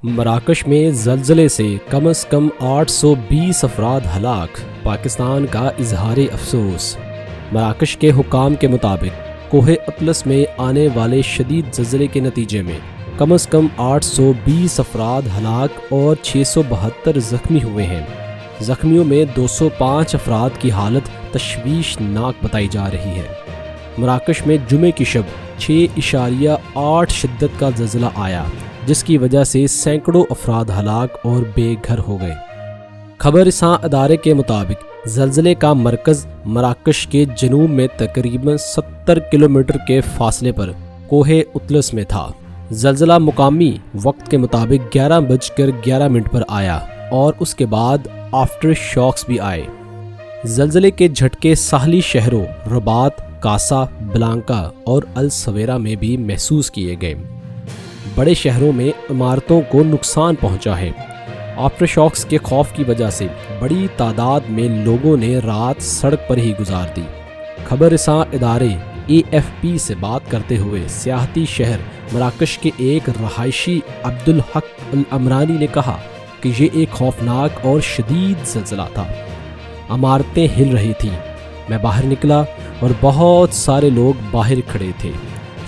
مراکش میں زلزلے سے کم از کم 820 افراد ہلاک، پاکستان کا اظہار افسوس۔ مراکش کے حکام کے مطابق کوہ اطلس میں آنے والے شدید زلزلے کے نتیجے میں کم از کم 820 افراد ہلاک اور 672 زخمی ہوئے ہیں۔ زخمیوں میں 205 افراد کی حالت تشویشناک بتائی جا رہی ہے۔ مراکش میں جمعے کی شب 6.8 شدت کا زلزلہ آیا، جس کی وجہ سے سینکڑوں افراد ہلاک اور بے گھر ہو گئے۔ خبر رساں ادارے کے مطابق زلزلے کا مرکز مراکش کے جنوب میں تقریباً 70 کلومیٹر کے فاصلے پر کوہ اطلس میں تھا۔ زلزلہ مقامی وقت کے مطابق 11:11 پر آیا اور اس کے بعد آفٹر شاکس بھی آئے۔ زلزلے کے جھٹکے ساحلی شہروں رباط، کاسا بلانکا اور السویرا میں بھی محسوس کیے گئے۔ بڑے شہروں میں عمارتوں کو نقصان پہنچا ہے۔ آفٹر شاکس کے خوف کی وجہ سے بڑی تعداد میں لوگوں نے رات سڑک پر ہی گزار دی۔ خبر رساں ادارے AFP سے بات کرتے ہوئے سیاحتی شہر مراکش کے ایک رہائشی عبدالحق العمرانی نے کہا کہ یہ ایک خوفناک اور شدید زلزلہ تھا۔ عمارتیں ہل رہی تھیں۔ میں باہر نکلا اور بہت سارے لوگ باہر کھڑے تھے۔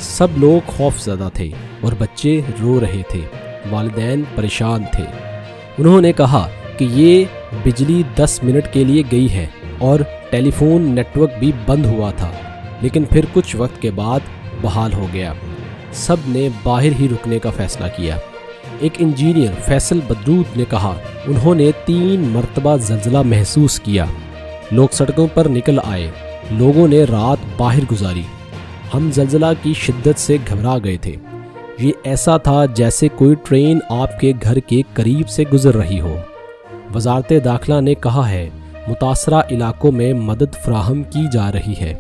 سب لوگ خوف زدہ تھے اور بچے رو رہے تھے۔ والدین پریشان تھے۔ انہوں نے کہا کہ یہ بجلی 10 منٹ کے لیے گئی ہے اور ٹیلی فون نیٹ ورک بھی بند ہوا تھا، لیکن پھر کچھ وقت کے بعد بحال ہو گیا۔ سب نے باہر ہی رکنے کا فیصلہ کیا۔ ایک انجینئر فیصل بدرود نے کہا انہوں نے 3 مرتبہ زلزلہ محسوس کیا۔ لوگ سڑکوں پر نکل آئے۔ لوگوں نے رات باہر گزاری۔ ہم زلزلہ کی شدت سے گھبرا گئے تھے۔ یہ ایسا تھا جیسے کوئی ٹرین آپ کے گھر کے قریب سے گزر رہی ہو۔ وزارت داخلہ نے کہا ہے متاثرہ علاقوں میں مدد فراہم کی جا رہی ہے۔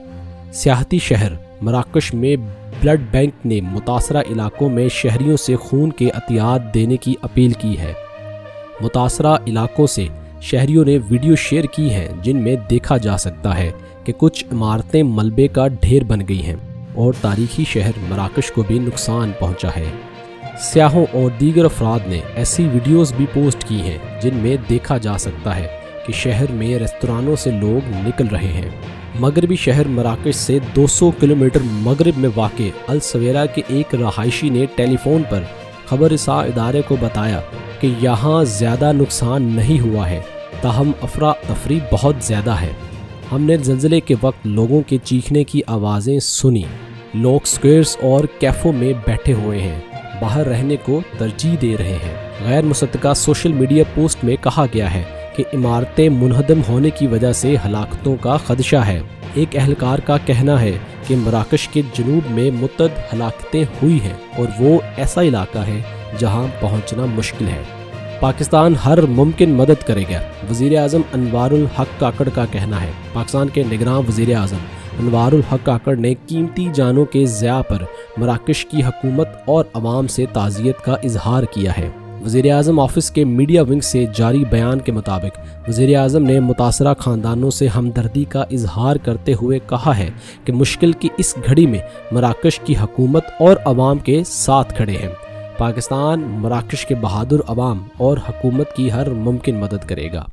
سیاحتی شہر مراکش میں بلڈ بینک نے متاثرہ علاقوں میں شہریوں سے خون کے عطیات دینے کی اپیل کی ہے۔ متاثرہ علاقوں سے شہریوں نے ویڈیو شیئر کی ہیں جن میں دیکھا جا سکتا ہے کہ کچھ عمارتیں ملبے کا ڈھیر بن گئی ہیں اور تاریخی شہر مراکش کو بھی نقصان پہنچا ہے۔ سیاحوں اور دیگر افراد نے ایسی ویڈیوز بھی پوسٹ کی ہیں جن میں دیکھا جا سکتا ہے کہ شہر میں ریستورانوں سے لوگ نکل رہے ہیں۔ مغربی شہر مراکش سے 200 کلومیٹر مغرب میں واقع السویرا کے ایک رہائشی نے ٹیلی فون پر خبر رساں ادارے کو بتایا کہ یہاں زیادہ نقصان نہیں ہوا ہے، تاہم افراتفری بہت زیادہ ہے۔ ہم نے زلزلے کے وقت لوگوں کے چیخنے کی آوازیں سنی۔ لوگ سکوئرز اور کیفوں میں بیٹھے ہوئے ہیں، باہر رہنے کو ترجیح دے رہے ہیں۔ غیر مصدقہ سوشل میڈیا پوسٹ میں کہا گیا ہے کہ عمارتیں منہدم ہونے کی وجہ سے ہلاکتوں کا خدشہ ہے۔ ایک اہلکار کا کہنا ہے کہ مراکش کے جنوب میں متعدد ہلاکتیں ہوئی ہیں اور وہ ایسا علاقہ ہے جہاں پہنچنا مشکل ہے۔ پاکستان ہر ممکن مدد کرے گا، وزیر اعظم انوار الحق کاکڑ کا کہنا ہے۔ پاکستان کے نگراں وزیر اعظم انوار الحق کاکڑ نے قیمتی جانوں کے ضیاع پر مراکش کی حکومت اور عوام سے تعزیت کا اظہار کیا ہے۔ وزیر اعظم آفس کے میڈیا ونگ سے جاری بیان کے مطابق وزیر اعظم نے متاثرہ خاندانوں سے ہمدردی کا اظہار کرتے ہوئے کہا ہے کہ مشکل کی اس گھڑی میں مراکش کی حکومت اور عوام کے ساتھ کھڑے ہیں۔ پاکستان مراکش کے بہادر عوام اور حکومت کی ہر ممکن مدد کرے گا۔